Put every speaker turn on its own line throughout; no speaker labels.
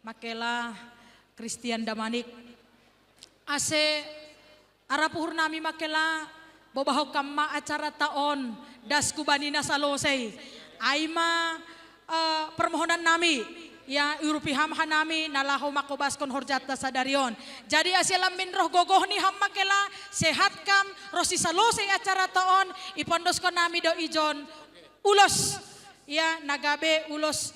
Makela Christian Damanik ase arapuhur nami makela bobaho kamma acara taon das kubanina salosay aima permohonan nami ya urupiham hanami nalaho makobas kon horjata sadarion. Jadi asilam min roh gogoh ni ham makela sehat kam rosi salosay acara taon ipondos kon nami do ijon ulos ya nagabe ulos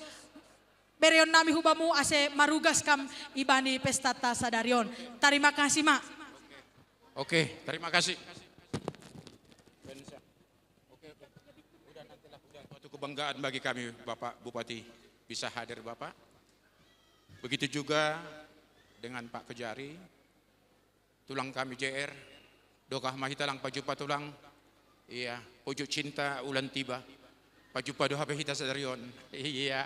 berion nami hubamu ase marugas kam ibani pestata sadarion. Terima kasih mak.
Oke, terima kasih. Udah nantilah suatu kebanggaan bagi kami Bapak Bupati bisa hadir Bapak. Begitu juga dengan Pak Kejari, tulang kami JR, dokah mahitalang pajupa tulang, iya, ujuk cinta ulan tiba, pajupa doha behita sadarion, iya.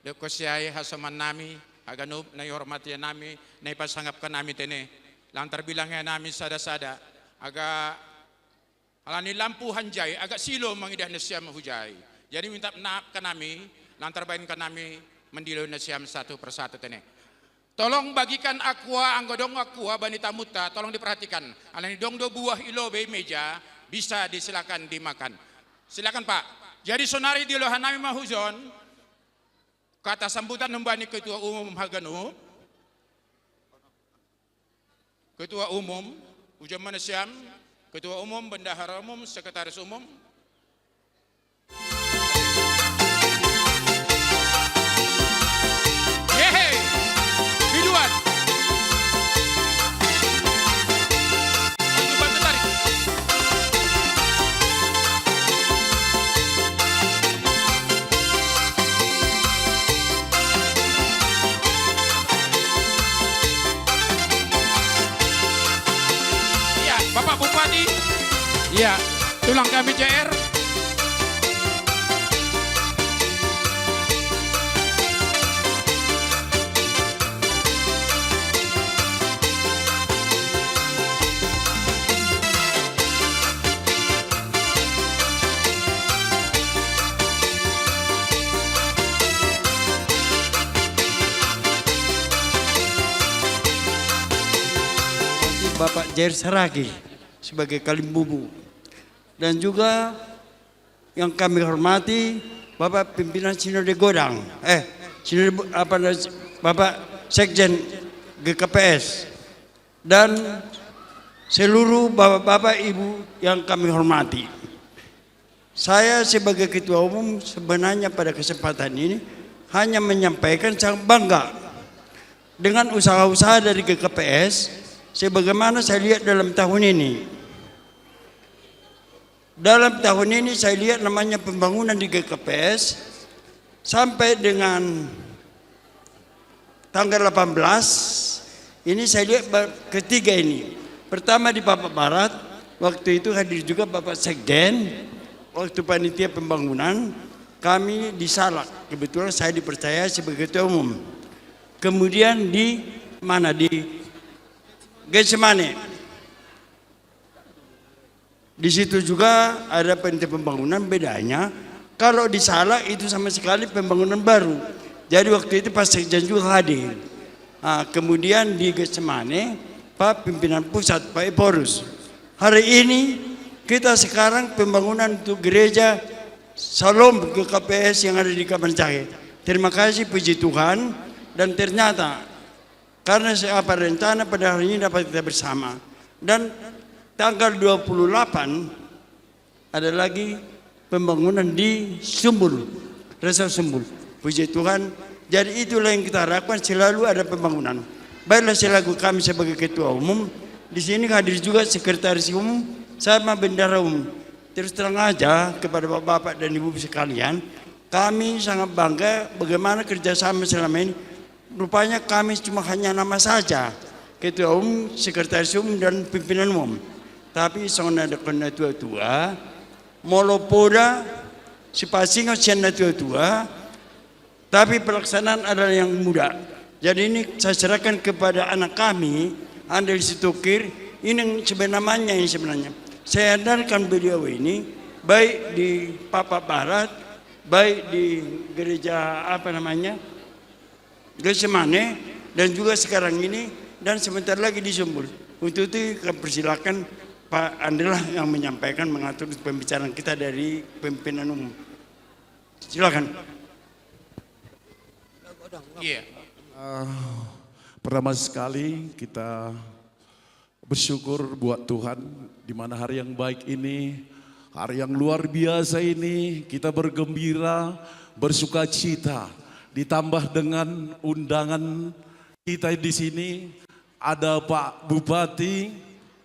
Doko siya hasaman nami, aganub na hormat ya nami, na ipasangap ka nami tene. Lantar bilangnya nami sada-sada, aga alani lampu hanjay, agak silo mangidah na siya mahujay. Jadi minta maaf ka nami, lantar bayin ka nami, mendilo na siya satu persatu tene. Tolong bagikan aqua, anggodong aqua, banita muta, tolong diperhatikan. Alani dong do buah ilobe meja, bisa disilakan dimakan. Silakan Pak. Jadi sonari di lohan nami mahuzon, kata sambutan membani Ketua Umum Haganu, Ketua Umum Ujam Manasiam, Ketua Umum Bendahara Umum, Sekretaris Umum. Yeay, biduan. Bantu tarik. Bapak Bupati, ya, tulang kami JR.
Bapak Jair Saragi sebagai Kalimbubu, dan juga yang kami hormati Bapak Pimpinan Sinode Godang, Bapak Sekjen GKPS, dan seluruh bapak-bapak ibu yang kami hormati. Saya sebagai Ketua Umum sebenarnya pada kesempatan ini hanya menyampaikan sangat bangga dengan usaha-usaha dari GKPS. Sebagaimana saya lihat dalam tahun ini. Dalam tahun ini saya lihat namanya pembangunan di GKPS sampai dengan tanggal 18 ini saya lihat ketiga ini. Pertama di Papua Barat, waktu itu hadir juga Bapak Sekjen, waktu panitia pembangunan kami di Salak. Kebetulan saya dipercaya sebagai Ketua Umum. Kemudian di mana di Getsemane. Di situ juga ada panitia pembangunan, bedanya kalau di Salak itu sama sekali pembangunan baru. Jadi waktu itu Pak Sekjen juga hadir. Kemudian di Getsemane Pak Pimpinan Pusat Pak Eporus. Hari ini kita sekarang pembangunan untuk gereja Salom GKPS yang ada di Kabancai. Terima kasih puji Tuhan, dan ternyata karena apa rencana pada hari ini dapat kita bersama. Dan tanggal 28 ada lagi pembangunan di Sumbul, Resor Sumbul. Puji Tuhan. Jadi itulah yang kita harapkan, selalu ada pembangunan. Baiklah, selaku kami sebagai Ketua Umum, di sini hadir juga Sekretaris Umum sama Bendahara Umum. Terus terang aja kepada bapak-bapak dan ibu sekalian, kami sangat bangga bagaimana kerjasama selama ini. Rupanya kami cuma hanya nama saja, Ketua Umum, Sekretaris Umum, dan Pimpinan Umum. Tapi soalnya ada kena tua-tua, molopoda, sipasingo siana tua-tua, tapi pelaksanaan adalah yang muda. Jadi ini saya serahkan kepada anak kami, Andel Situkir, ini yang sebenarnya ini sebenarnya. Saya andalkan beliau ini, baik di Papua Barat, baik di gereja Getsemane, dan juga sekarang ini dan sebentar lagi di Sumbul. Untuk itu kami persilakan Pak Andri lah yang menyampaikan mengatur pembicaraan kita dari pimpinan umum. Silakan.
Iya.
Pertama sekali kita bersyukur buat Tuhan di mana hari yang baik ini, hari yang luar biasa ini, kita bergembira, bersuka cita, ditambah dengan undangan kita di sini ada Pak Bupati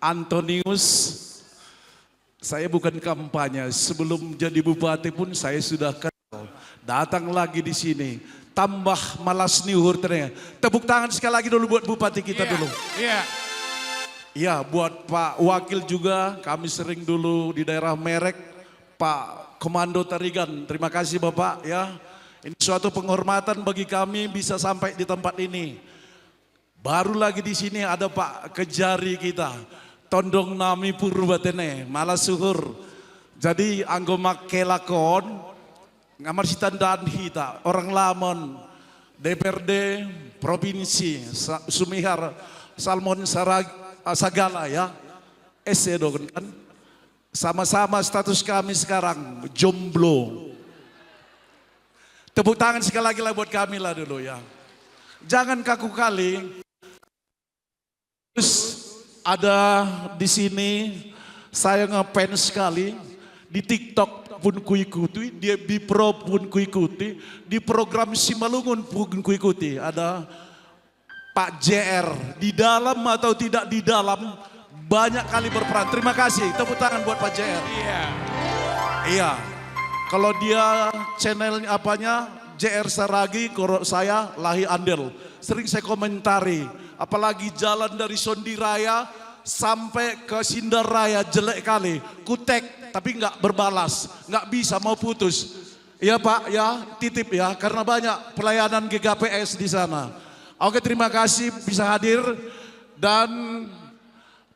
Antonius. Saya bukan kampanye, sebelum jadi bupati pun saya sudah kenal. Datang lagi di sini, tambah malas niuhur ternyata. Tepuk tangan sekali lagi dulu buat bupati kita dulu.
Iya.
Ya, buat Pak Wakil juga, kami sering dulu di daerah Merek, Pak Komando Tarigan. Terima kasih Bapak ya. Ini suatu penghormatan bagi kami bisa sampai di tempat ini. Baru lagi di sini ada Pak Kejari kita, Tondong Nami Purbatene, malah suhur. Jadi anggoma kelakon, ngamar sitandan hita, orang Lamon, DPRD Provinsi Sumihar, Salmon Sagala ya, dogen kan. Sama-sama status kami sekarang jomblo. Tepuk tangan sekali lagi lah buat kami lah dulu ya. Jangan kaku kali. Terus ada di sini saya ngefans sekali, di TikTok pun kuikuti, di Bipro pun kuikuti, di program Simalungun pun kuikuti. Ada Pak JR, di dalam atau tidak di dalam banyak kali berperan. Terima kasih, tepuk tangan buat Pak JR.
Iya.
Iya, kalau dia channel apanya JR Saragi, kalau saya Lahi Andel. Sering saya komentari, apalagi jalan dari Sondi Raya sampai ke Sindar Raya jelek kali. Kutek tapi nggak berbalas, nggak bisa mau putus. Ya Pak ya, titip ya, karena banyak pelayanan GKPS di sana. Oke, terima kasih bisa hadir. Dan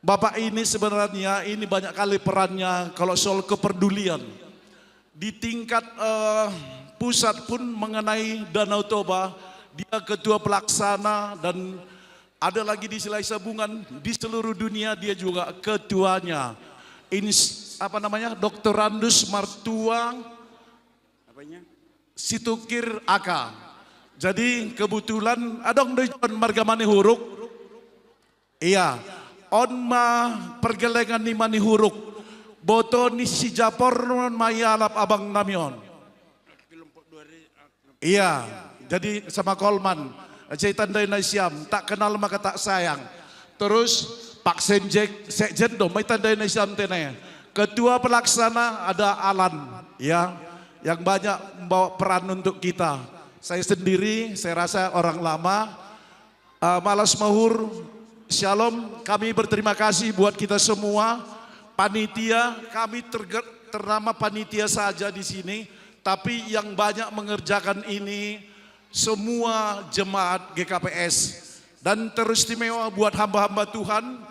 Bapak ini sebenarnya ini banyak kali perannya kalau soal kepedulian. Di tingkat pusat pun mengenai Danau Toba, dia ketua pelaksana dan ada lagi di Silai Sabungan, di seluruh dunia dia juga ketuanya. Dr. Randus Martua Situkir Aka. Jadi kebetulan adong dojon marga manihuruk. Iya, onma pergelengan ni manihuruk. Boto ni si Japor mayalap abang namion. Iya, jadi sama Kolman. Jaitan Dainai Siam, tak kenal maka tak sayang. Terus Pak Sekjen dong, Maitan Dainai Siam tenaya. Ketua pelaksana ada Alan, ya, yang banyak membawa peran untuk kita. Saya sendiri, saya rasa orang lama, malas mahur, shalom, kami berterima kasih buat kita semua. Panitia, kami ternama panitia saja di sini, tapi yang banyak mengerjakan ini semua jemaat GKPS dan teristimewa buat hamba-hamba Tuhan.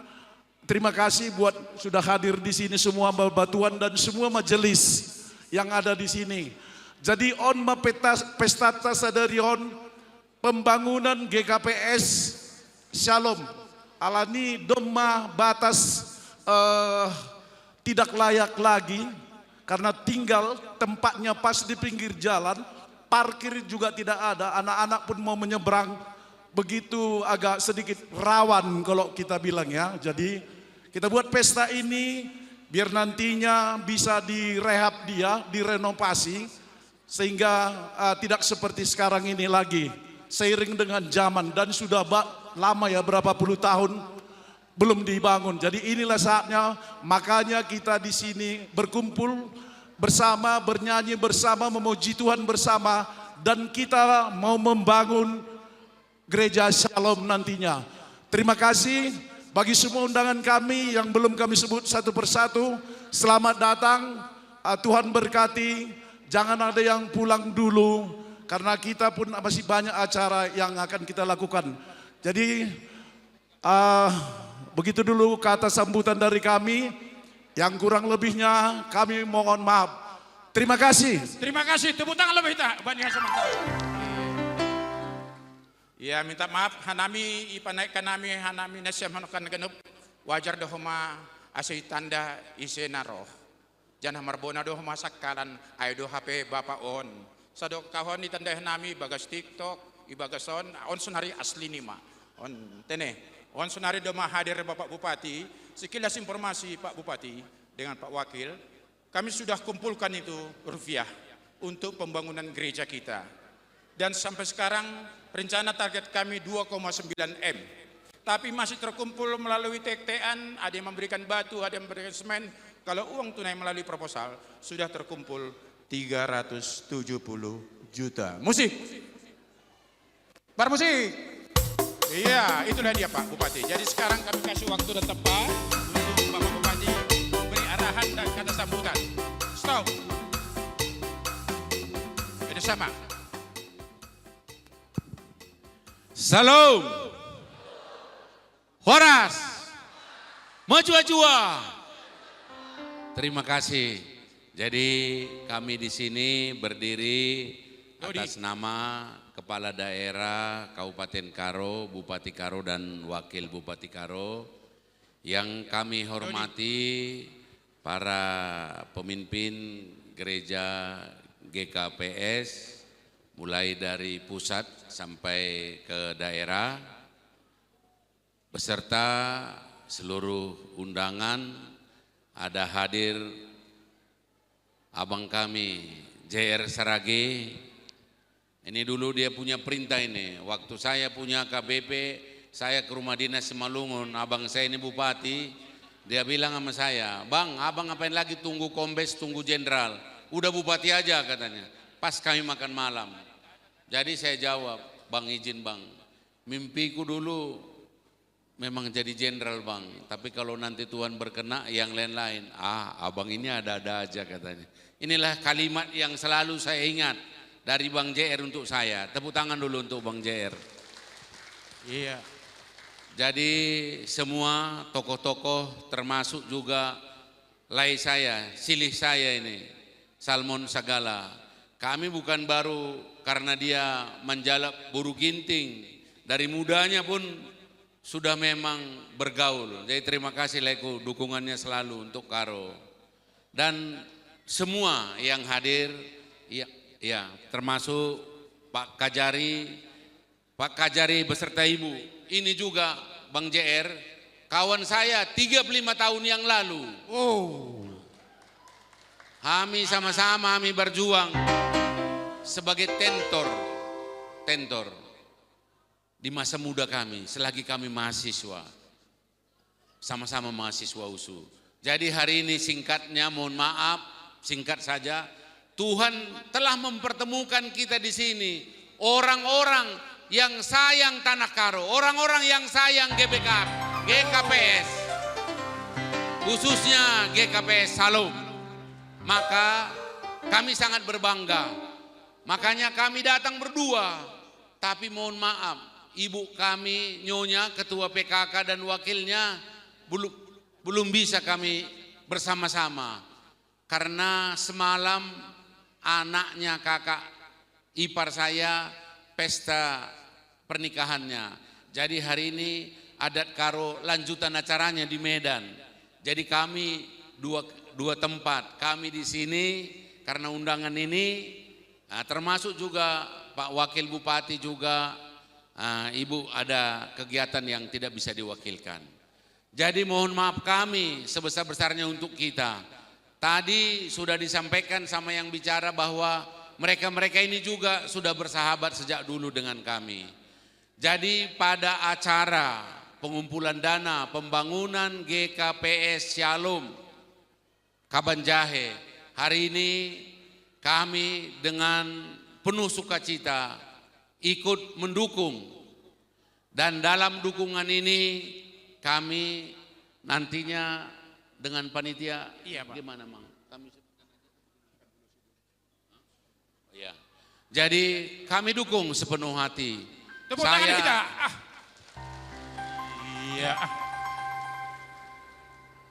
Terima kasih buat sudah hadir di sini semua hamba Tuhan dan semua majelis yang ada di sini. Jadi on pestata sadarion pembangunan GKPS Shalom alani doma batas tidak layak lagi karena tinggal tempatnya pas di pinggir jalan. Parkir juga tidak ada, anak-anak pun mau menyeberang, begitu agak sedikit rawan kalau kita bilang ya. Jadi kita buat pesta ini biar nantinya bisa direhab dia, direnovasi sehingga tidak seperti sekarang ini lagi. Seiring dengan zaman dan sudah lama ya berapa puluh tahun belum dibangun. Jadi inilah saatnya, makanya kita di sini berkumpul bersama, bernyanyi bersama, memuji Tuhan bersama, dan kita mau membangun gereja Shalom nantinya. Terima kasih bagi semua undangan kami yang belum kami sebut satu persatu. Selamat datang, Tuhan berkati, jangan ada yang pulang dulu, karena kita pun masih banyak acara yang akan kita lakukan. Jadi begitu dulu kata sambutan dari kami. Yang kurang lebihnya kami mohon maaf. Terima kasih.
Terima kasih. Tepuk tangan lebih tak. Banyak semangat. Ya minta maaf hanami ipanaikkan nami hanami nasyam hanukan genup wajar dohoma asai tanda isenaroh janah marbona dohoma sakalan ayo do HP bapak on sadok kawan ni tanda nami bagas TikTok ibagas on sunari asli nima on tene on sunari doma hadir Bapak Bupati sekilas informasi Pak Bupati dengan Pak Wakil kami sudah kumpulkan itu rupiah untuk pembangunan gereja kita dan sampai sekarang rencana target kami 2,9 M. Tapi masih terkumpul melalui TKT-an, ada yang memberikan batu, ada yang memberikan semen. Kalau uang tunai melalui proposal, sudah terkumpul 370 juta. Musik. Bar musik. Iya, itulah dia Pak Bupati. Jadi sekarang kami kasih waktu dan tepat untuk Bapak Bupati memberi arahan dan kata sambutan. Stop. Ini sama.
Salam. Horas. Maju-ajua. Terima kasih. Jadi kami di sini berdiri atas nama Kepala Daerah Kabupaten Karo, Bupati Karo dan Wakil Bupati Karo yang kami hormati para pemimpin gereja GKPS mulai dari pusat sampai ke daerah beserta seluruh undangan. Ada hadir abang kami JR Sarage. Ini dulu dia punya perintah ini. Waktu saya punya KBP, saya ke rumah dinas Simalungun, abang saya ini bupati, dia bilang sama saya, "Bang, abang ngapain lagi tunggu kombes, tunggu jenderal? Udah bupati aja," katanya. Pas kami makan malam. Jadi saya jawab, "Bang izin bang, mimpiku dulu memang jadi jenderal bang, tapi kalau nanti Tuhan berkenan yang lain-lain, abang ini ada-ada aja," katanya. Inilah kalimat yang selalu saya ingat dari Bang JR untuk saya. Tepuk tangan dulu untuk Bang JR.
Iya.
Jadi semua tokoh-tokoh termasuk juga lai saya, silih saya ini, Salmon Sagala. Kami bukan baru karena dia menjalap buru ginting. Dari mudanya pun sudah memang bergaul. Jadi terima kasih Leku dukungannya selalu untuk Karo. Dan semua yang hadir, ya termasuk Pak Kajari beserta Ibu. Ini juga Bang JR, kawan saya 35 tahun yang lalu. Kami sama-sama kami berjuang sebagai tentor di masa muda kami, selagi kami mahasiswa, sama-sama mahasiswa USU. Jadi hari ini singkatnya, mohon maaf, singkat saja, Tuhan telah mempertemukan kita di sini, orang-orang yang sayang Tanah Karo, orang-orang yang sayang GKPS, khususnya GKPS Salom. Maka kami sangat berbangga. Makanya kami datang berdua. Tapi mohon maaf, ibu kami Nyonya Ketua PKK dan wakilnya belum bisa kami bersama-sama. Karena semalam anaknya kakak ipar saya pesta pernikahannya. Jadi hari ini adat Karo lanjutan acaranya di Medan. Jadi kami dua tempat, kami di sini karena undangan ini, termasuk juga Pak Wakil Bupati juga, Ibu ada kegiatan yang tidak bisa diwakilkan. Jadi mohon maaf kami sebesar-besarnya untuk kita. Tadi sudah disampaikan sama yang bicara bahwa mereka-mereka ini juga sudah bersahabat sejak dulu dengan kami. Jadi pada acara pengumpulan dana pembangunan GKPS Shalom Kabanjahe, hari ini kami dengan penuh sukacita ikut mendukung, dan dalam dukungan ini kami nantinya dengan panitia, gimana Mang? Ya. Jadi kami dukung sepenuh hati.
Tepuk tangan kita.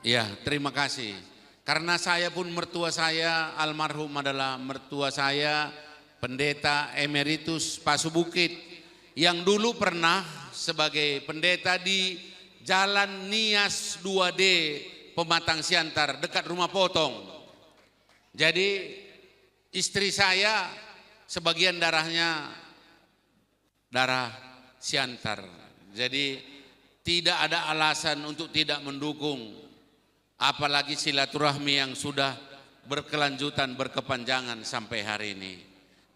Ya, terima kasih. Karena saya pun mertua saya almarhum adalah mertua saya Pendeta Emeritus Pasu Bukit yang dulu pernah sebagai pendeta di Jalan Nias 2D Pematang Siantar dekat Rumah Potong. Jadi istri saya sebagian darahnya darah Siantar. Jadi tidak ada alasan untuk tidak mendukung, apalagi silaturahmi yang sudah berkelanjutan, berkepanjangan sampai hari ini.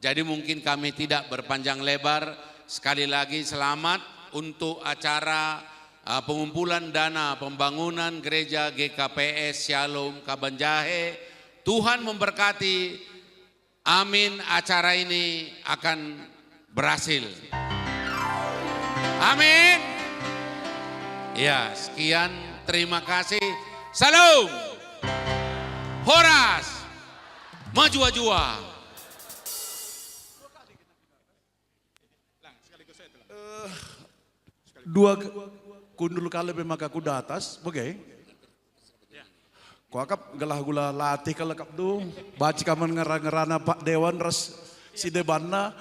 Jadi mungkin kami tidak berpanjang lebar. Sekali lagi selamat untuk acara pengumpulan dana pembangunan gereja GKPS Shalom Kabanjahe. Tuhan memberkati. Amin, acara ini akan berhasil. Amin. Ya, sekian, terima kasih. Salam. Horas. Maju-jua.
Dua kundul kali memang aku di atas, oke. Kau akap galah gula latih kalau kap tu, baci kaman ngerana Pak Dewan ras si debanna,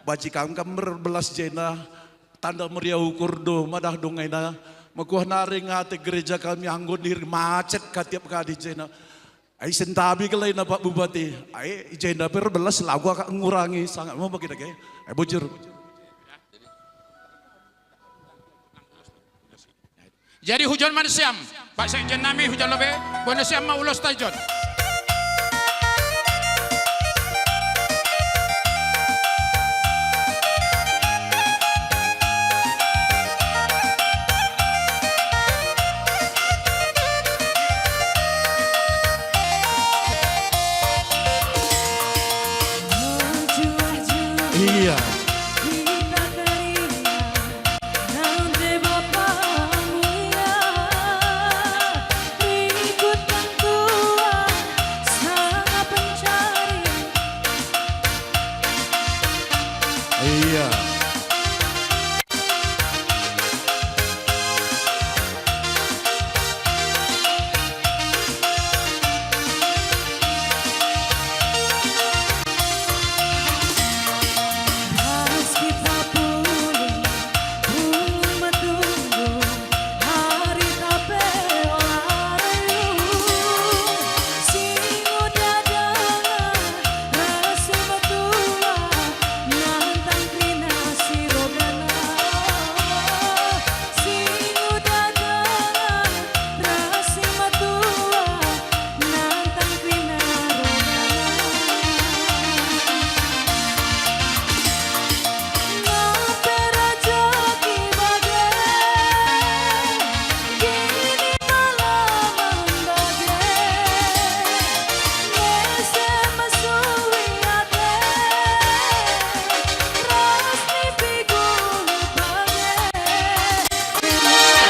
baci kam berbelas jena, tanda meriah ukur do, madah dongai na, makuah naring hati gereja kami anggun diri macet katiap kali jena. Ai sentabi kelai na Pak Bupati, ai jena berbelas lagu akak ngurangi sangat mau bagi dake, ai bujur.
Jadi hujan manusiam, Pak Sekjen nami hujan lebih, manusiam mau ulos tajon.
Iya. Iya.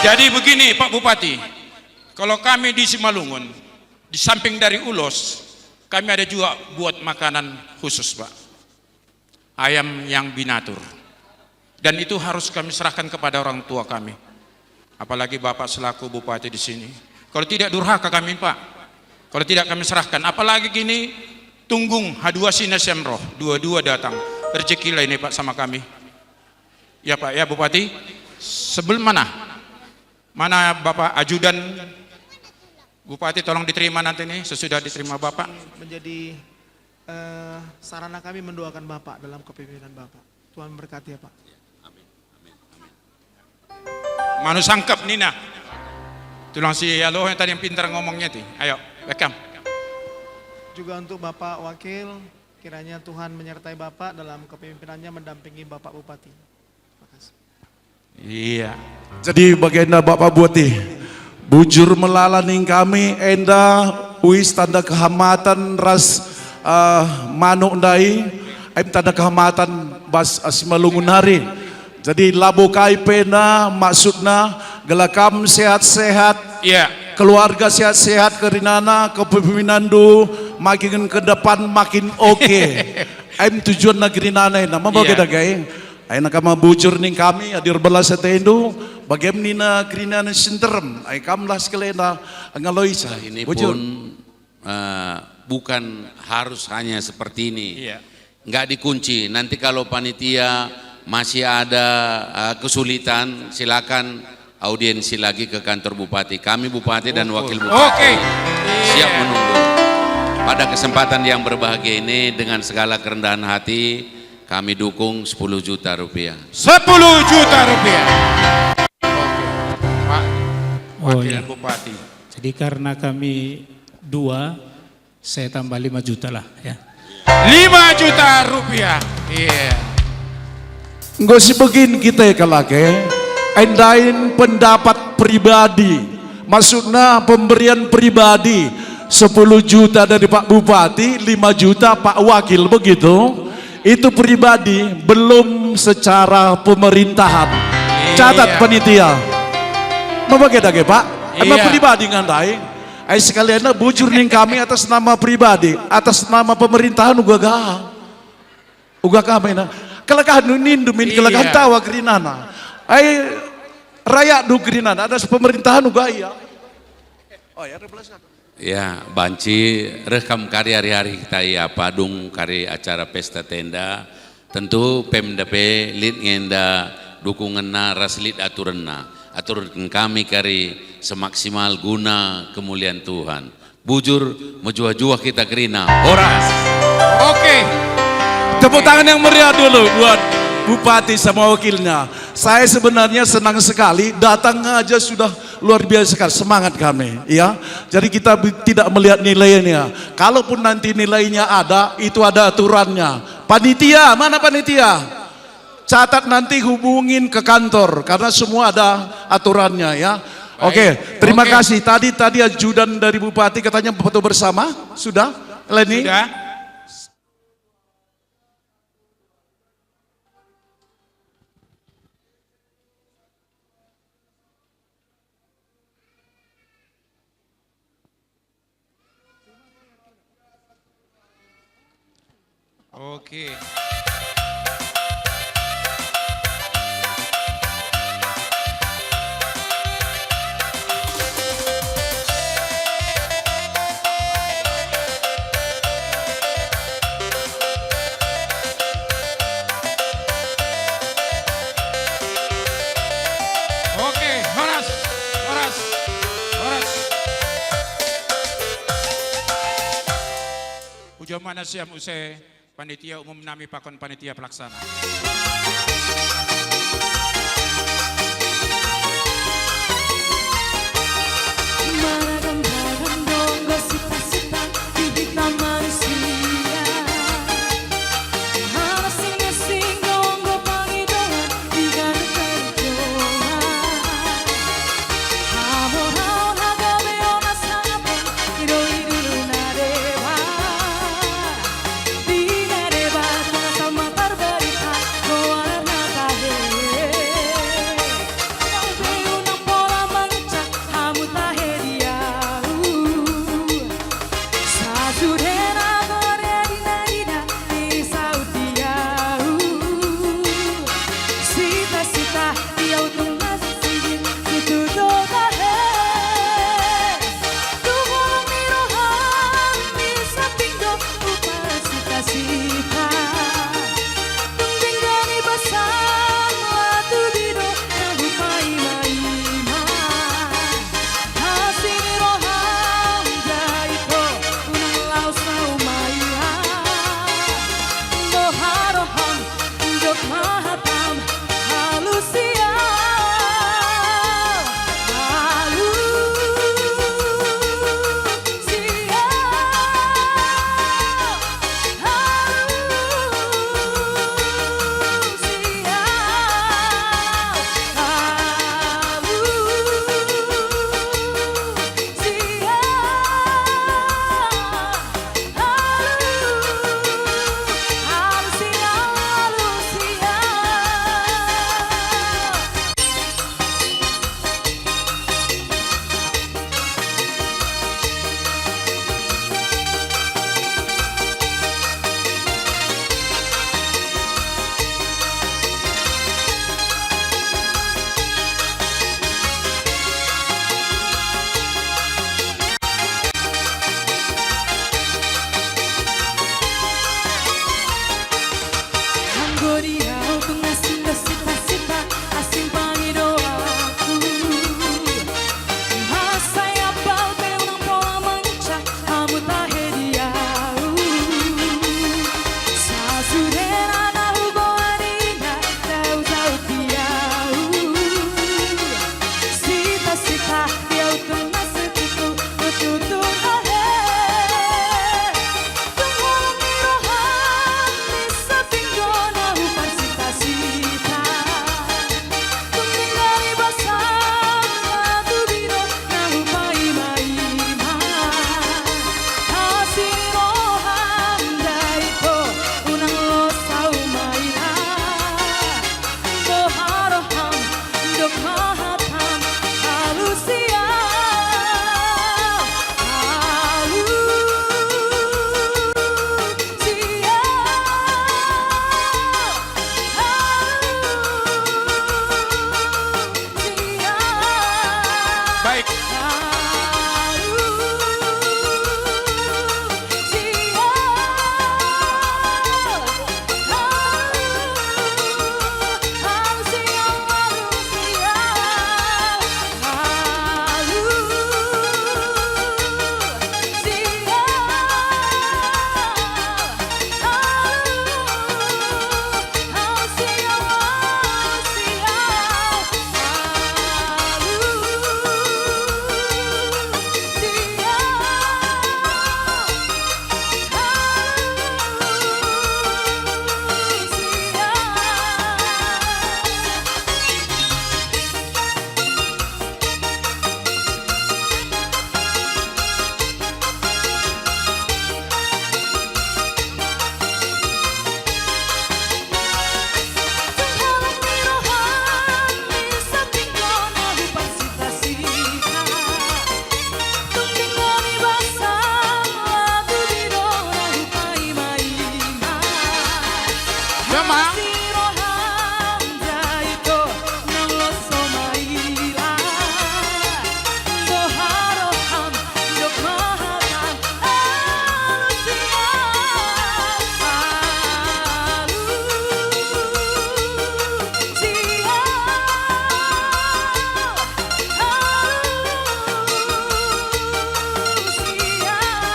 Jadi begini Pak Bupati, kalau kami di Simalungun, di samping dari ulos, kami ada juga buat makanan khusus Pak. Ayam yang binatur. Dan itu harus kami serahkan kepada orang tua kami. Apalagi Bapak selaku Bupati di sini. Kalau tidak durhaka kami Pak. Kalau tidak kami serahkan. Apalagi gini, tunggung H2 Sinas Semroh, dua-dua datang. Rezekilah ini Pak sama kami. Ya Pak, ya Bupati. Sebelum mana? Mana Bapak ajudan Bupati, tolong diterima nanti nih sesudah diterima Bapak.
Menjadi sarana kami mendoakan Bapak dalam kepemimpinan Bapak. Tuhan berkati ya Pak.
Manu sangkap Nina. Tulang si Yalo yang tadi yang pintar ngomongnya ti. Ayo, welcome.
Juga untuk Bapak Wakil, kiranya Tuhan menyertai Bapak dalam kepemimpinannya mendampingi Bapak Bupati. Terima kasih.
Iya.
Jadi bagaimana Bapak Bupati, bujur melalaning kami enda wis tanda kehamatan ras manuk ndai, tanda kehamatan bas Simalungun hari. Jadi labo kai pena maksudna gelakam sehat-sehat,
Iya.
keluarga sehat-sehat kerinana kepemimpinan du makin ke depan makin oke. Aim tujuan negeri nana nama bagaimana gay? Aina kama bujur ning kami adir belas setendu bagaimana kerinana sinterem ai kamlah sekelena ngaloisa
Ini
bujur.
pun bukan harus hanya seperti ini.
Iya.
Nggak dikunci. Nanti kalau panitia masih ada kesulitan, silakan audiensi lagi ke kantor Bupati. Kami Bupati dan Wakil Bupati siap menunggu. Pada kesempatan yang berbahagia ini dengan segala kerendahan hati kami dukung 10 juta rupiah.
10 juta rupiah. Oke, Pak Wakil Bupati.
Jadi karena kami 2, saya tambah 5 juta lah ya.
5 juta rupiah. Iya.
Nggak sebegin kita ya kalake. Endain pendapat pribadi. Maksudnya pemberian pribadi 10 juta dari Pak Bupati, 5 juta Pak Wakil begitu. Itu pribadi, belum secara pemerintahan. Catat panitia. Mau bagaimana Pak? Emang pribadi ngandai. Sekalian bujur nih kami atas nama pribadi, atas nama pemerintahan uga kami na. Kelakahan nindumin, kelakahan tawa gerinana. Rakyat du gerinana, atas pemerintahan uga iya. Oh ya,
Ya, banci rekam karya hari-hari kita ya padung karya acara pesta tenda. Tentu PMDP lid ngenda dukunganna raslit aturanna. Aturan kami kari semaksimal guna kemuliaan Tuhan. Bujur menjuah-juah kita kerina. Horas.
Oke.
Tepuk tangan yang meriah dulu buat Bupati sama wakilnya. Saya sebenarnya senang sekali, datang aja sudah luar biasa sekali, semangat kami ya. Jadi kita tidak melihat nilainya. Kalaupun nanti nilainya ada, itu ada aturannya. Panitia, mana panitia? Catat nanti hubungin ke kantor karena semua ada aturannya ya. Oke, terima kasih. Tadi ajudan dari Bupati katanya foto bersama. Sudah? Leni?
Sudah. Oke. Oke, Horas. Puja mana siam usai panitia umum nami pakon panitia pelaksana.
kejahatan manusia.
Baik.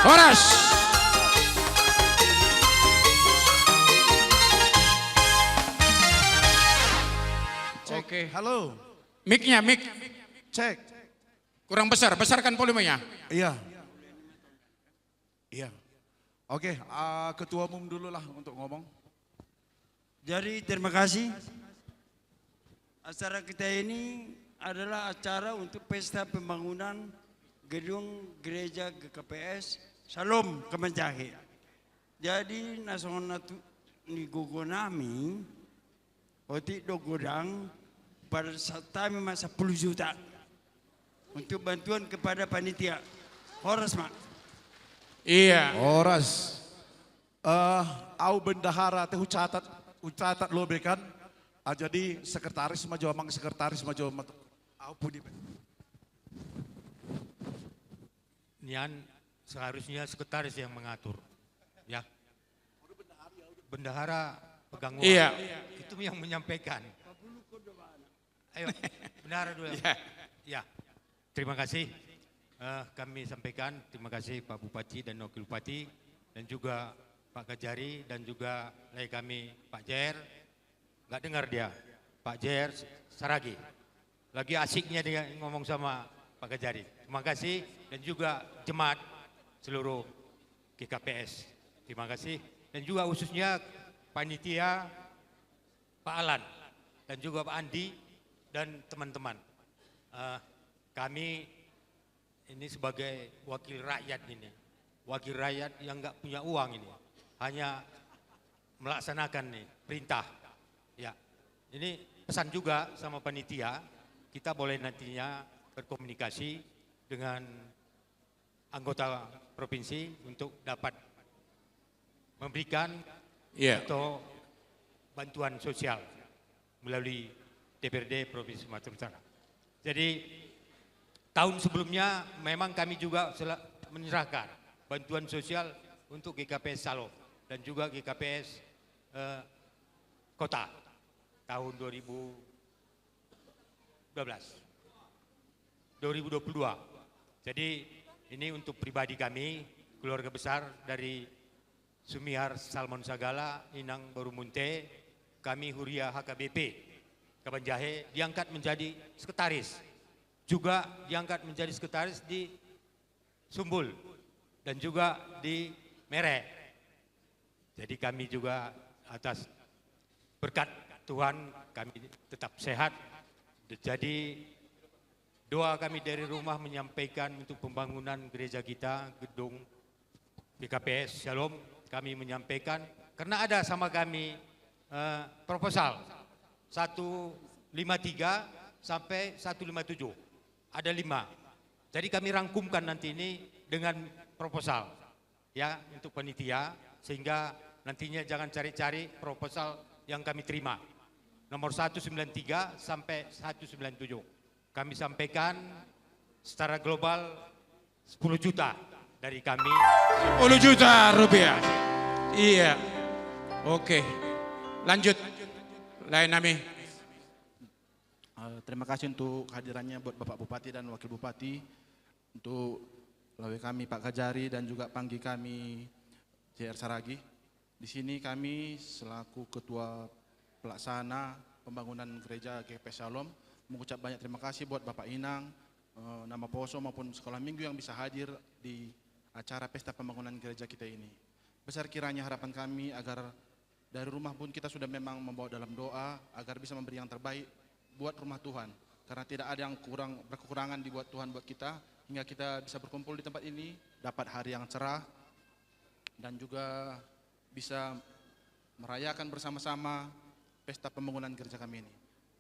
Horas. Oke.
Halo,
Mic-nya, mic.
cek.
Kurang besar, besarkan volumenya.
Iya. Iya. Oke, Ketua Umum dulu lah untuk ngomong.
Jadi terima kasih. Acara kita ini adalah acara untuk pesta pembangunan gedung gereja GKPS Shalom Kemenjahe. Jadi nasional ni gogonami oti do godang pada saat kami masa 10 juta untuk bantuan kepada panitia. Horas mak.
Iya.
Horas. Au bendahara teh ucatat lo bekan. Jadi sekretaris maju amang sekretaris maju au pudi.
Nian seharusnya sekretaris yang mengatur, ya. Bendahara pegang uang.
Iya.
Itu yang menyampaikan. Ayo, bendahara dulu. Ya. Terima kasih. Kami sampaikan terima kasih Pak Bupati dan Wakil Bupati dan juga Pak Kajari dan juga dari kami Pak Jer. Nggak dengar dia, Pak Jer Saragi. Lagi asiknya dia ngomong sama Pak Kajari. Terima kasih dan juga jemaat seluruh GKPS. Terima kasih dan juga khususnya panitia Pak Alan dan juga Pak Andi dan teman-teman. Kami ini sebagai wakil rakyat ini, wakil rakyat yang nggak punya uang ini, hanya melaksanakan nih perintah. Ya, ini pesan juga sama panitia, kita boleh nantinya berkomunikasi dengan anggota provinsi untuk dapat memberikan atau bantuan sosial melalui DPRD Provinsi Sumatera Utara. Jadi tahun sebelumnya memang kami juga menyerahkan bantuan sosial untuk GKPS Shalom dan juga GKPS Kota tahun 2022. Jadi ini untuk pribadi kami, keluarga besar dari Sumihar Salmon Sagala, Inang Barumunte, kami Huria HKBP, Kemenjahe diangkat menjadi sekretaris. Juga diangkat menjadi sekretaris di Sumbul dan juga di Mere. Jadi kami juga atas berkat Tuhan kami tetap sehat. Jadi doa kami dari rumah menyampaikan untuk pembangunan gereja kita, gedung GKPS Shalom, kami menyampaikan karena ada sama kami proposal 153 sampai 157. Ada 5. Jadi kami rangkumkan nanti ini dengan proposal ya untuk panitia, sehingga nantinya jangan cari-cari proposal yang kami terima. Nomor 193 sampai 197. Kami sampaikan secara global 10 juta dari kami.
10 juta rupiah. Iya. Oke. Lanjut. Lain Nami.
Terima kasih untuk kehadirannya buat Bapak Bupati dan Wakil Bupati, untuk lawe kami Pak Kajari dan juga panggi kami JR Saragi. Di sini kami selaku Ketua Pelaksana Pembangunan Gereja GKP Shalom mengucap banyak terima kasih buat Bapak Inang, Nama Poso maupun Sekolah Minggu yang bisa hadir di acara pesta pembangunan gereja kita ini. Besar kiranya harapan kami agar dari rumah pun kita sudah memang membawa dalam doa agar bisa memberi yang terbaik buat rumah Tuhan, karena tidak ada yang berkekurangan dibuat Tuhan buat kita, hingga kita bisa berkumpul di tempat ini, dapat hari yang cerah, dan juga bisa merayakan bersama-sama pesta pembangunan gereja kami ini.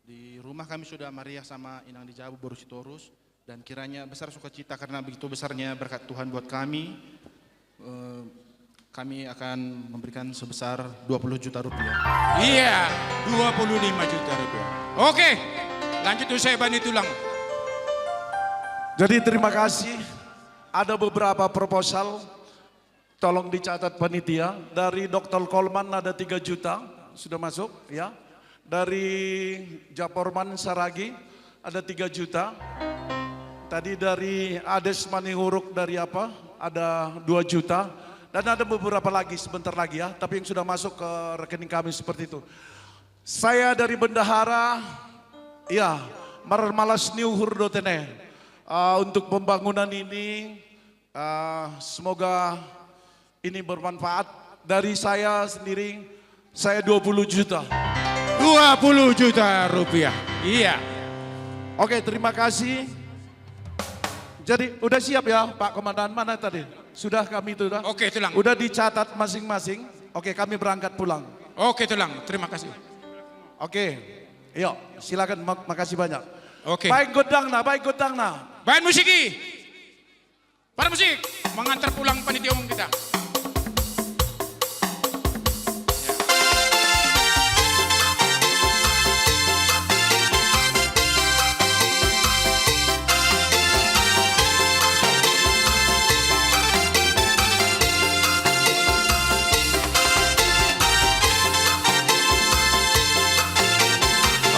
Di rumah kami sudah meriah sama Inang di Jabu Borusitorus, dan kiranya besar sukacita karena begitu besarnya berkat Tuhan buat kami. Kami akan memberikan sebesar 20 juta rupiah.
Iya, 25 juta rupiah. Oke, lanjut usai Bani Tulang.
Jadi terima kasih. Ada beberapa proposal, tolong dicatat panitia. Dari Dr. Kolman ada 3 juta, sudah masuk ya. Dari Japorman Saragi ada 3 juta. Tadi dari Ades Manihuruk dari apa? Ada 2 juta. Dan ada beberapa lagi sebentar lagi ya, tapi yang sudah masuk ke rekening kami seperti itu. Saya dari Bendahara, ya, Marmalas New Hurdotene, untuk pembangunan ini, semoga ini bermanfaat. Dari saya sendiri, saya 20 juta.
20 juta rupiah. Iya.
Oke, terima kasih. Jadi udah siap ya Pak Komandan, mana tadi? Sudah kami itu dah.
Oke, Tulang.
Udah dicatat masing-masing. Oke, kami berangkat pulang.
Oke, Tulang. Terima kasih.
Oke, yuk silakan, makasih banyak.
Oke.
Baik godang nah, baik godang nah.
Baik musiki. Para musik mengantar pulang panitia umum kita.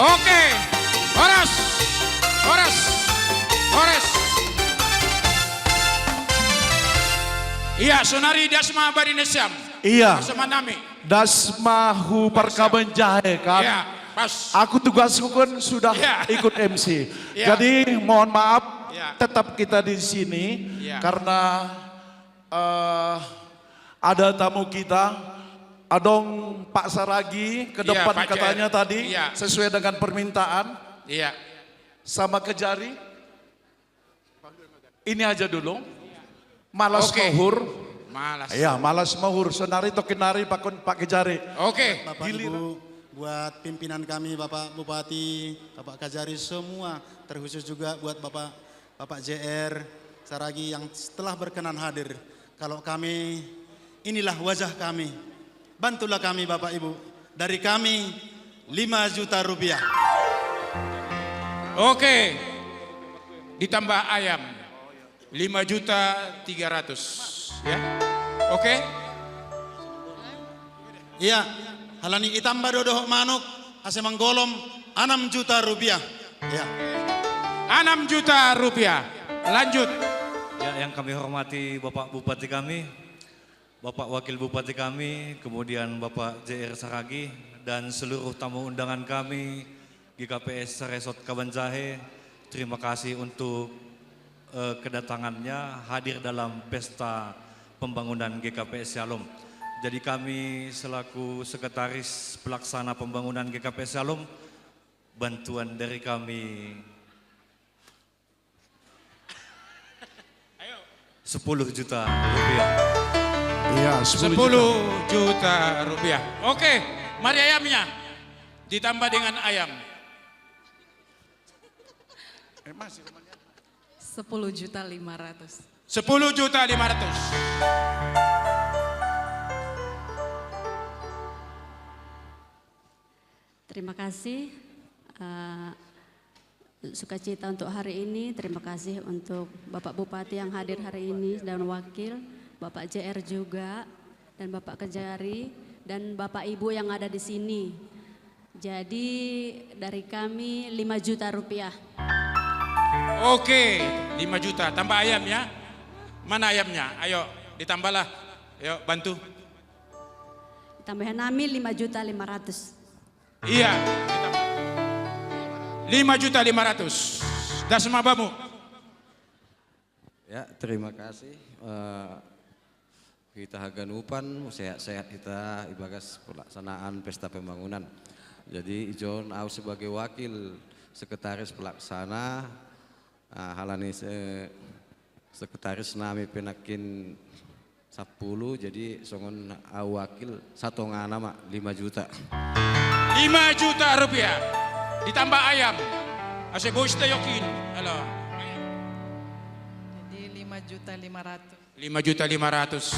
Oke, Horas, Horas, Horas. Iya, Sonari Dasma Badinesiam.
Iya.
Sama Nami.
Dasma Huparkaben Jahe kan.
Iya, pas.
Aku tugasku kan sudah
Iya.
ikut MC.
Iya.
Jadi mohon maaf,
Iya.
tetap kita di sini
Iya.
karena ada tamu kita. Adong Pak Saragi ke
Iya,
depan
Pak
katanya
Jen.
tadi,
Iya.
sesuai dengan permintaan.
Iya.
Sama Kejari. Ini aja dulu. Malas
Oke.
mahur.
Malas.
Ya, malas mahur. Sonari tokinari Pak Kejari.
Oke.
Bapak Ibu, buat pimpinan kami, Bapak Bupati, Bapak Kajari, semua, terkhusus juga buat Bapak JR Saragi yang telah berkenan hadir. Kalau kami, inilah wajah kami. Bantulah kami Bapak Ibu. Dari kami 5 juta rupiah.
Oke. Ditambah ayam. 5 juta 300. Ya. Oke.
Iya, halani itambah dodoh manuk, ase manggolom 6 juta rupiah. Ya.
6 juta rupiah. Lanjut.
Ya, yang kami hormati Bapak Bupati kami, Bapak Wakil Bupati kami, kemudian Bapak JR Saragi, dan seluruh tamu undangan kami, GKPS Resort Kabanjahe, terima kasih untuk kedatangannya hadir dalam pesta pembangunan GKPS Shalom. Jadi kami selaku Sekretaris Pelaksana Pembangunan GKPS Shalom, bantuan dari kami 10 juta rupiah.
Iya,
10 juta rupiah. Oke, mari ayamnya. Ditambah dengan ayam.
Masih rumahnya.
10.500.000.
10.500.000.
Terima kasih sukacita untuk hari ini. Terima kasih untuk Bapak Bupati yang hadir hari ini dan wakil, Bapak JR juga, dan Bapak Kejari, dan Bapak Ibu yang ada di sini. Jadi dari kami 5 juta rupiah.
Oke, 5 juta. Tambah ayam ya. Mana ayamnya? Ayo ditambahlah. Ayo bantu.
Tambahan kami 5.500.000.
Iya. 5.500.000. Das mabamu.
Ya, terima kasih. Kita haganupan sehat-sehat kita ibagas pelaksanaan pesta pembangunan. Jadi John Au sebagai wakil sekretaris pelaksana, halani sekretaris nami penakin 10, jadi songon Au wakil satu nama 5 juta.
5 juta rupiah. Ditambah ayam. Ase bos tayokin. Halo.
Jadi 5.500.000.
5.500.000.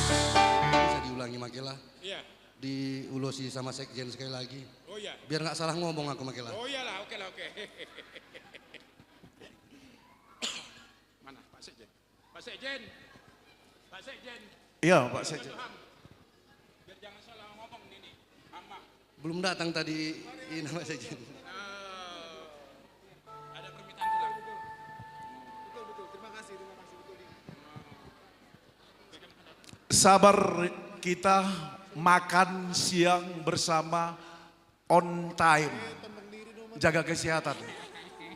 Bisa diulangi Makela?
Iya.
Diulosi sama sekjen sekali lagi.
Oh iya.
Biar nggak salah ngomong aku Makela.
Oh iyalah, oke lah, oke. Mana Pak Sekjen? Pak Sekjen. Pak Sekjen.
Iya, Pak Sekjen.
Biar jangan salah ngomong ini. Mama.
Belum datang tadi ini nama sekjen.
Ada permintaan tulang.
Betul, terima kasih, betul.
Sabar kita makan siang bersama on time. Jaga kesehatan.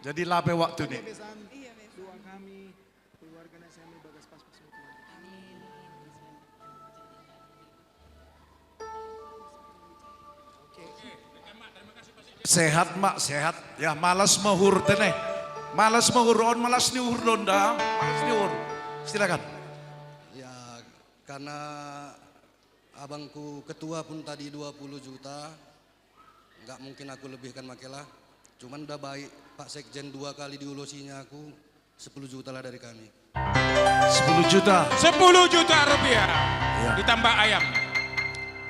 Jadi lape waktu nih.
Doa kami, keluarga nasi kami bagas pas-pas Tuhan.
Sehat mak, sehat. Ya malas mahur teneh. Malas mahur, on malas niur donda. Malas niur. Silakan.
Ya karena abangku ketua pun tadi 20 juta. Nggak mungkin aku lebihkan Makela. Cuman udah baik Pak Sekjen 2 kali diulosinya aku 10 juta lah dari kami.
10 juta.
10 juta rupiah.
Ya.
Ditambah ayam.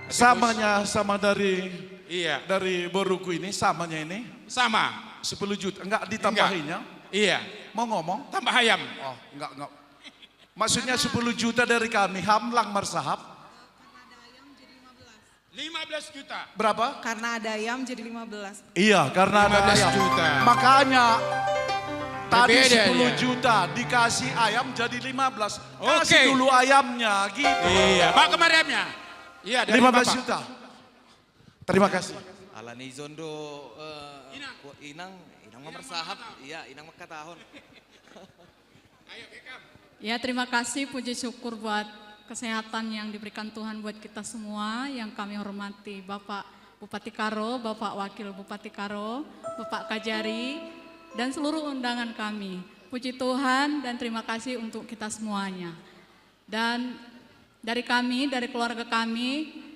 Samanya sama dari
Iya.
dari boruku ini samanya ini
Sama.
10 juta. Enggak ditambahinya.
Iya.
Mau ngomong?
Tambah ayam.
Oh, enggak. Maksudnya 10 juta dari kami hamlang marsahab.
15 juta.
Berapa?
Karena ada ayam jadi 15.
Iya, karena ada
15
ayam.
juta.
Makanya tadi
Berbeda
10
ya.
juta dikasih ayam jadi 15.
Oke.
Kasih dulu ayamnya gitu.
Iya. Pak kemari ayamnya. Iya, dari
15
Bapak.
juta. Terima kasih.
Alani zondo inang memersahap, iya inang makatahon.
Ya, terima kasih, puji syukur buat kesehatan yang diberikan Tuhan buat kita semua. Yang kami hormati Bapak Bupati Karo, Bapak Wakil Bupati Karo, Bapak Kajari, dan seluruh undangan kami. Puji Tuhan dan terima kasih untuk kita semuanya. Dan dari kami, dari keluarga kami,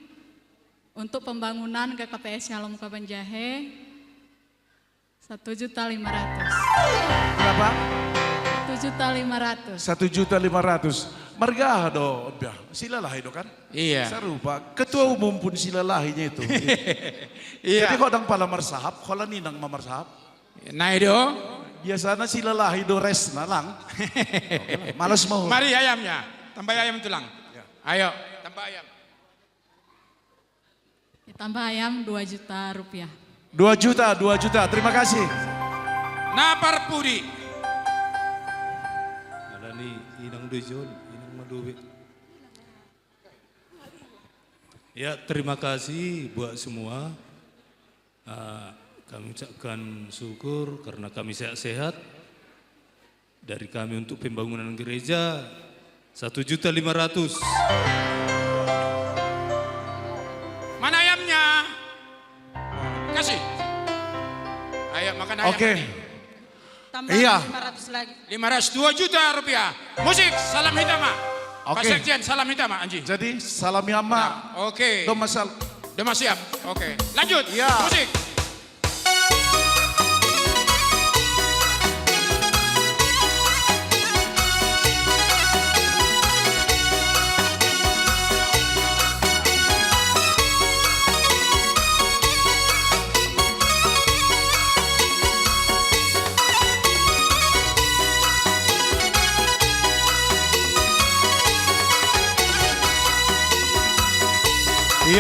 untuk pembangunan GKPS Shalom Kabanjahe 1.500.000.
Berapa?
1.500.000.
1.500.000. Margah do, silalahi do kan?
Iya.
Serupa. Ketua umum pun silalahinya itu.
Iya.
Jadi kok dang pala marsahab, kalau ninang mamarsahab.
Nah itu.
Biasanya silalahi do res nalang. Malas mau.
Mari ayamnya. Tambah ayam tulang. Ayo. Tambah ayam.
Ditambah ayam 2 juta rupiah.
2 juta. Terima kasih.
Napar pudi.
Alani inang dejon, inang maduwe. Ya, terima kasih buat semua. Kami ucapkan syukur karena kami sehat-sehat. Dari kami untuk pembangunan gereja 1.500.000.
Mana ayamnya? Kasih. Ayo makan ayam.
Oke.
Tambah
Iya.
500 lagi.
500, 2 juta rupiah. Musik, salam hitama. Pak
Oke.
Sekjen, salam hitama, Anji.
Jadi salam yama.
Oke.
Do masal.
Udah siap. Oke. Lanjut.
Iya.
Musik.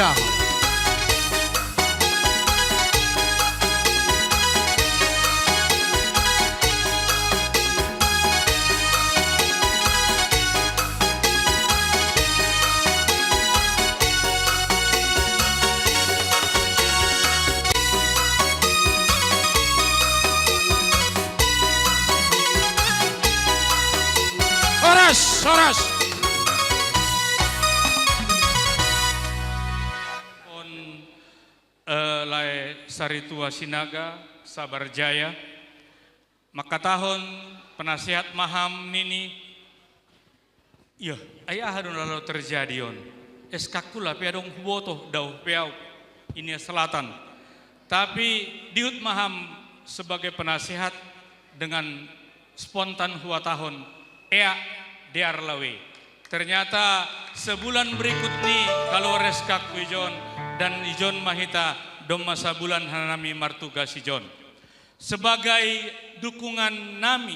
Ya.
Soras.
Lai Saritua Sinaga, Sabar Jaya, maka tahun penasihat maham nini, ya ayah hadon lalu terjadi on, eskakula piadong huboto dau piau ini selatan, tapi diut maham sebagai penasihat dengan spontan hua tahun, diar lawe. Ternyata sebulan berikut nih kalau reskak Ijon dan Ijon Mahita dom masa bulan hanami martuga Ijon. Sebagai dukungan nami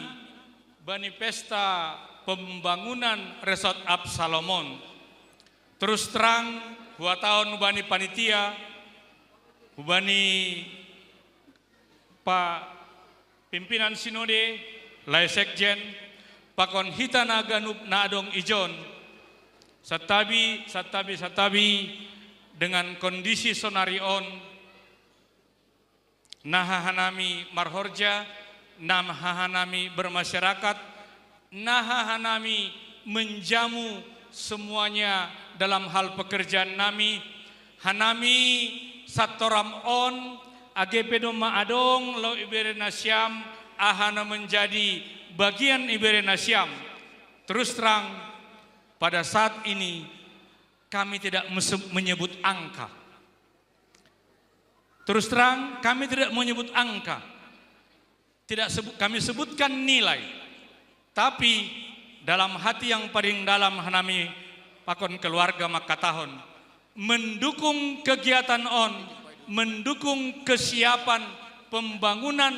bani pesta pembangunan Resort Absalomon. Terus terang dua tahun bani panitia, bani Pak pimpinan sinode, lai sekjen, pakon hita naganup nadong Ijon, satabi dengan kondisi sonarion, nahahanami marhorja, nahahanami bermasyarakat, nahahanami menjamu semuanya dalam hal pekerjaan nami, hanami satoram on, AGP doma adong, lo ibere nasyam, ahana menjadi bagian Ibere Nasyam. Terus terang pada saat ini kami tidak menyebut angka. Terus terang kami tidak menyebut angka. Kami sebutkan nilai. Tapi dalam hati yang paling dalam hanami pakon keluarga Makatahon mendukung kegiatan on, mendukung kesiapan pembangunan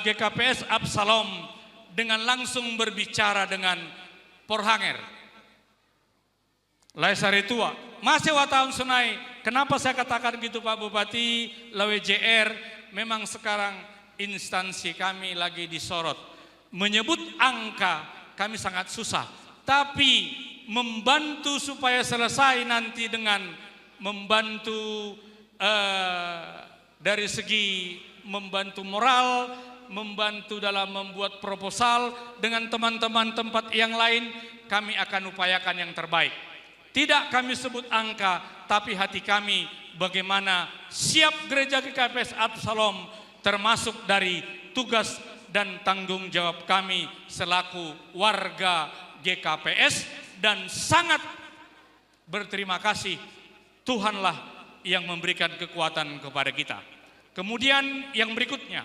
GKPS Absalom dengan langsung berbicara dengan Porhanger. Lai Saritua, masih tahun sunai. Kenapa saya katakan gitu Pak Bupati, Lawe JR, memang sekarang instansi kami lagi disorot. Menyebut angka kami sangat susah. Tapi membantu supaya selesai nanti dengan membantu dari segi membantu moral, membantu dalam membuat proposal dengan teman-teman tempat yang lain, kami akan upayakan yang terbaik. Tidak kami sebut angka, tapi hati kami bagaimana siap gereja GKPS Absalom termasuk dari tugas dan tanggung jawab kami selaku warga GKPS dan sangat berterima kasih Tuhanlah yang memberikan kekuatan kepada kita. Kemudian yang berikutnya,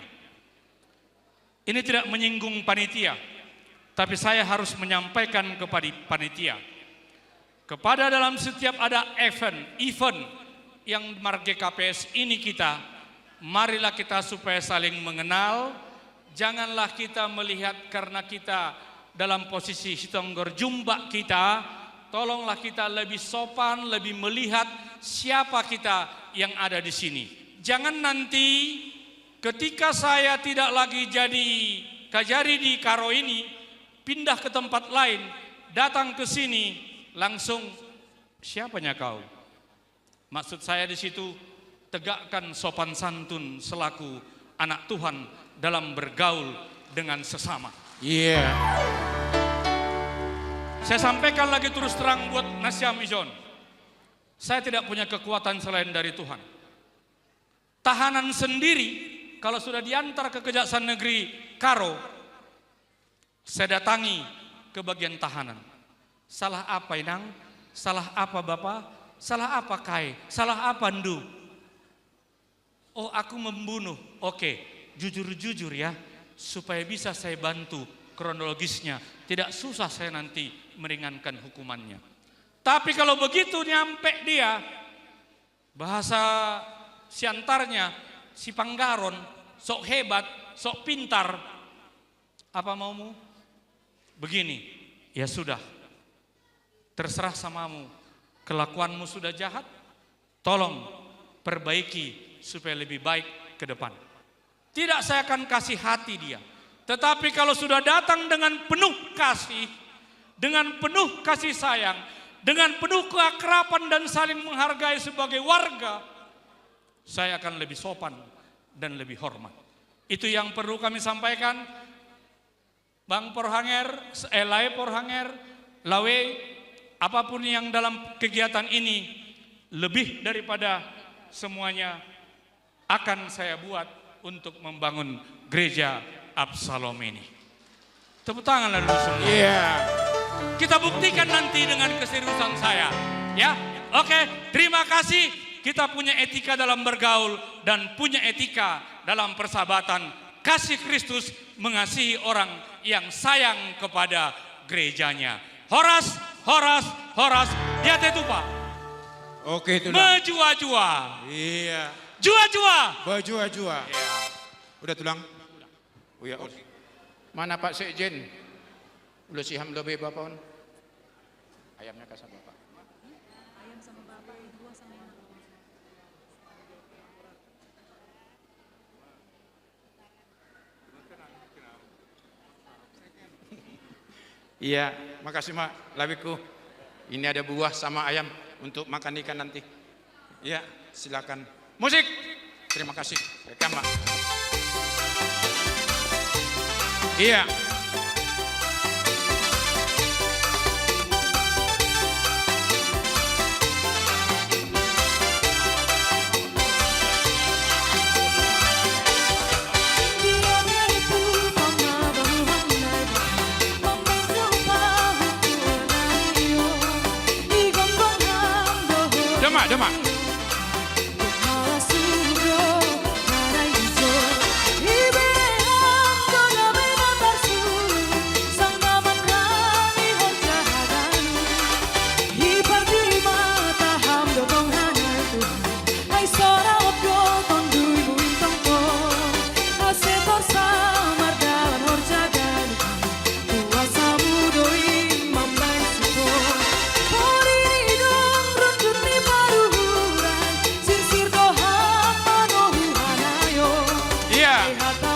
ini tidak menyinggung panitia, tapi saya harus menyampaikan kepada panitia. Kepada dalam setiap ada event yang marga KPS ini kita, marilah kita supaya saling mengenal. Janganlah kita melihat karena kita dalam posisi sitonggor jumba kita, tolonglah kita lebih sopan, lebih melihat siapa kita yang ada di sini. Jangan nanti ketika saya tidak lagi jadi kajari di Karo ini, pindah ke tempat lain, datang ke sini, langsung siapanya kau? Maksud saya di situ tegakkan sopan santun selaku anak Tuhan dalam bergaul dengan sesama.
Iya.
Saya sampaikan lagi terus terang buat Nasyam Ijon. Saya tidak punya kekuatan selain dari Tuhan. Tahanan sendiri kalau sudah diantar ke Kejaksaan Negeri Karo, saya datangi ke bagian tahanan. Salah apa Inang? Salah apa Bapak? Salah apa Kai? Salah apa Ndu? Oh aku membunuh. Oke, jujur-jujur ya, supaya bisa saya bantu kronologisnya. Tidak susah saya nanti meringankan hukumannya. Tapi kalau begitu nyampe dia, bahasa siantarnya, si Panggaron, sok hebat, sok pintar. Apa maumu? Begini, ya sudah. Terserah samamu. Kelakuanmu sudah jahat, tolong perbaiki supaya lebih baik ke depan. Tidak saya akan kasih hati dia. Tetapi kalau sudah datang dengan penuh kasih, dengan penuh kasih sayang, dengan penuh keakraban dan saling menghargai sebagai warga, saya akan lebih sopan dan lebih hormat. Itu yang perlu kami sampaikan. Bang Porhanger, Lae Porhanger, Lawe, apapun yang dalam kegiatan ini, lebih daripada semuanya akan saya buat untuk membangun gereja Absalom ini. Tepuk tangan dulu semua. Kita buktikan nanti dengan keseriusan saya. Ya, oke. Terima kasih. Kita punya etika dalam bergaul dan punya etika dalam persahabatan. Kasih Kristus mengasihi orang yang sayang kepada gerejanya. Horas, horas, horas. Dia tetupa.
Oke, itu
Mejua-jua.
Iya.
Jua-jua.
Bejua-jua. Iya. Udah tulang? Oh ya. Mana Pak Sekjen? Udah siham lebih Bapak. Ayamnya kasih Bapak.
Ayam sama bapak, dua sama anak.
Iya, makasih Mak, Lawiku. Ini ada buah sama ayam untuk makan ikan nanti. Iya, silakan. Musik. Terima kasih. Rekam Mak. Iya. Demak.
Hata